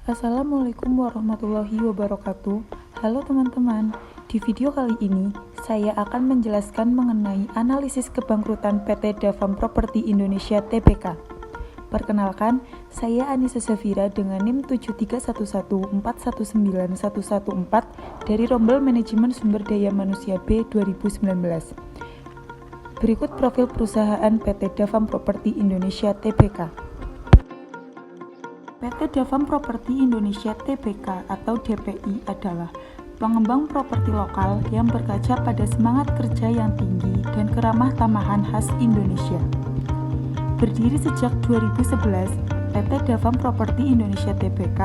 Assalamualaikum warahmatullahi wabarakatuh. Halo teman-teman, di video kali ini saya akan menjelaskan mengenai analisis kebangkrutan PT Davam Properti Indonesia Tbk. Perkenalkan, saya Anissa Safira dengan NIM 73114191114 dari Rombel Manajemen Sumber Daya Manusia B 2019. Berikut profil perusahaan PT Davam Properti Indonesia Tbk. PT Davam Properti Indonesia Tbk atau DPI adalah pengembang properti lokal yang berkaca pada semangat kerja yang tinggi dan keramah tamahan khas Indonesia. Berdiri sejak 2011, PT Davam Properti Indonesia Tbk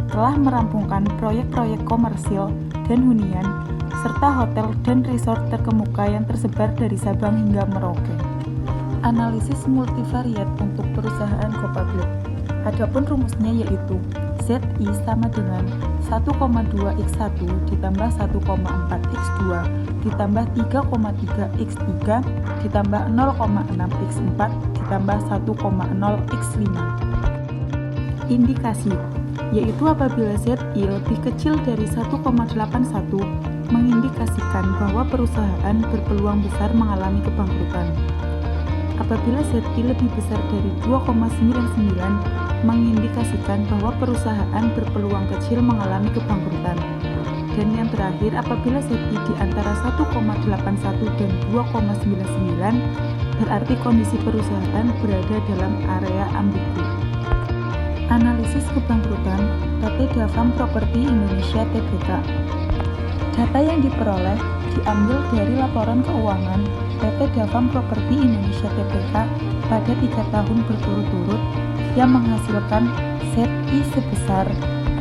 telah merampungkan proyek-proyek komersil dan hunian serta hotel dan resort terkemuka yang tersebar dari Sabang hingga Merauke. Analisis multivariat untuk perusahaan Go-Public. Adapun rumusnya yaitu ZI sama dengan 1,2x1 ditambah 1,4x2 ditambah 3,3x3 ditambah 0,6x4 ditambah 1,0x5. Indikasi yaitu apabila ZI lebih kecil dari 1,81 mengindikasikan bahwa perusahaan berpeluang besar mengalami kebangkrutan. Apabila ZI lebih besar dari 2,99 mengindikasikan bahwa perusahaan berpeluang kecil mengalami kebangkrutan. Dan yang terakhir, apabila ZI di antara 1,81 dan 2,99 berarti kondisi perusahaan berada dalam area ambigu. Analisis kebangkrutan PT Davam Properti Indonesia Tbk. Data yang diperoleh diambil dari laporan keuangan PT Davam Properti Indonesia Tbk pada 3 tahun berturut-turut yang menghasilkan ZI sebesar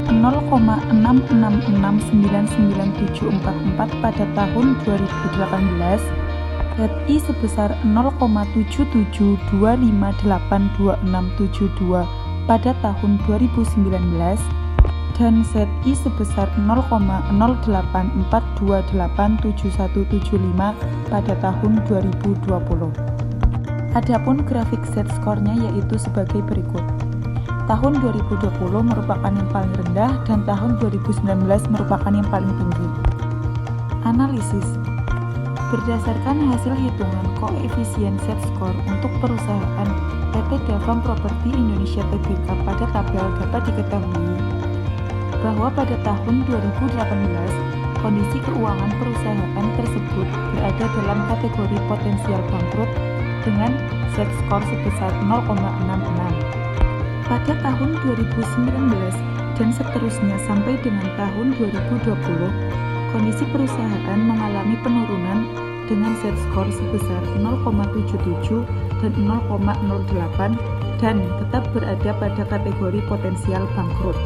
0,6669974 pada tahun 2018, ZI sebesar 0,77258622 pada tahun 2019, dan ZI sebesar 0,08428775 pada tahun 2020. Adapun grafik Z-score-nya yaitu sebagai berikut. Tahun 2020 merupakan yang paling rendah dan tahun 2019 merupakan yang paling tinggi. Analisis. Berdasarkan hasil hitungan koefisien Z-score untuk perusahaan PT Davam Properti Indonesia Tbk pada tabel dapat diketahui bahwa pada tahun 2018 kondisi keuangan perusahaan tersebut berada dalam kategori potensial bangkrut dengan Z-score sebesar 0,66. Pada tahun 2019 dan seterusnya sampai dengan tahun 2020, kondisi perusahaan mengalami penurunan dengan Z-score sebesar 0,77 dan 0,08 dan tetap berada pada kategori potensial bangkrut.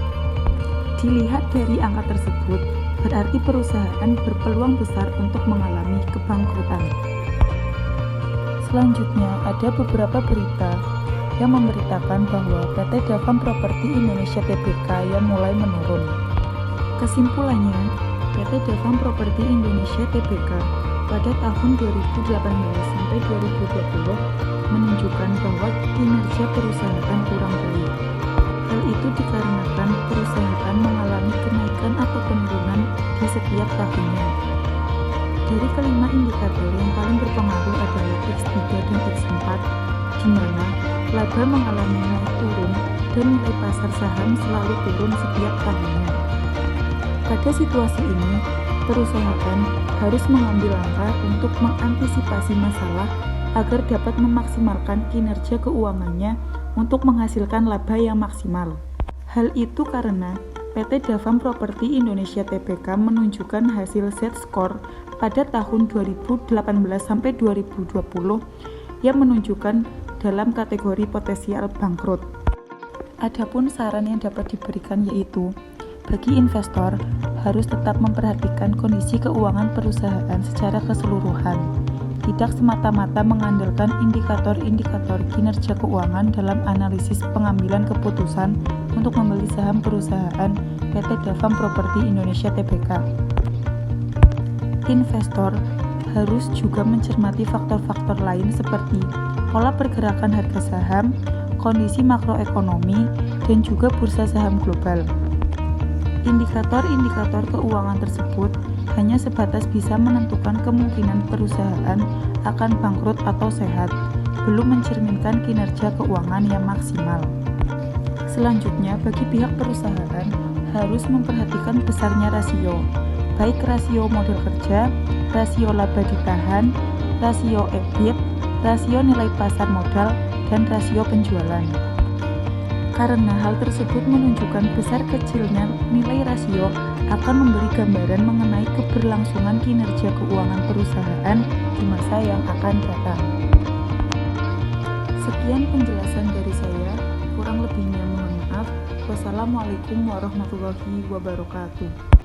Dilihat dari angka tersebut, berarti perusahaan berpeluang besar untuk mengalami kebangkrutan. Selanjutnya, ada beberapa berita yang memberitakan bahwa PT Davam Properti Indonesia Tbk yang mulai menurun. Kesimpulannya, PT Davam Properti Indonesia Tbk pada tahun 2018 sampai 2020 menunjukkan bahwa kinerja perusahaan kurang baik. Hal itu dikarenakan perusahaan mengalami kenaikan atau penurunan di setiap tahunnya. Dari kelima indikator yang paling berpengaruh adalah X3 dan X4, di mana laba mengalami naik turun dan nilai pasar saham selalu turun setiap tahunnya. Pada situasi ini, perusahaan harus mengambil langkah untuk mengantisipasi masalah agar dapat memaksimalkan kinerja keuangannya untuk menghasilkan laba yang maksimal. Hal itu karena PT Davam Properti Indonesia Tbk menunjukkan hasil Z-score pada tahun 2018 sampai 2020 yang menunjukkan dalam kategori potensial bangkrut. Adapun saran yang dapat diberikan yaitu bagi investor harus tetap memperhatikan kondisi keuangan perusahaan secara keseluruhan, tidak semata-mata mengandalkan indikator-indikator kinerja keuangan dalam analisis pengambilan keputusan untuk membeli saham perusahaan PT Davam Properti Indonesia Tbk. Investor harus juga mencermati faktor-faktor lain seperti pola pergerakan harga saham, kondisi makroekonomi, dan juga bursa saham global. Indikator-indikator keuangan tersebut hanya sebatas bisa menentukan kemungkinan perusahaan akan bangkrut atau sehat, belum mencerminkan kinerja keuangan yang maksimal. Selanjutnya, bagi pihak perusahaan harus memperhatikan besarnya rasio, baik rasio modal kerja, rasio laba ditahan, rasio EBIT, rasio nilai pasar modal, dan rasio penjualan. Karena hal tersebut menunjukkan besar kecilnya nilai rasio akan memberi gambaran mengenai keberlangsungan kinerja keuangan perusahaan di masa yang akan datang. Sekian penjelasan dari saya, kurang lebihnya mohon maaf. Wassalamualaikum warahmatullahi wabarakatuh.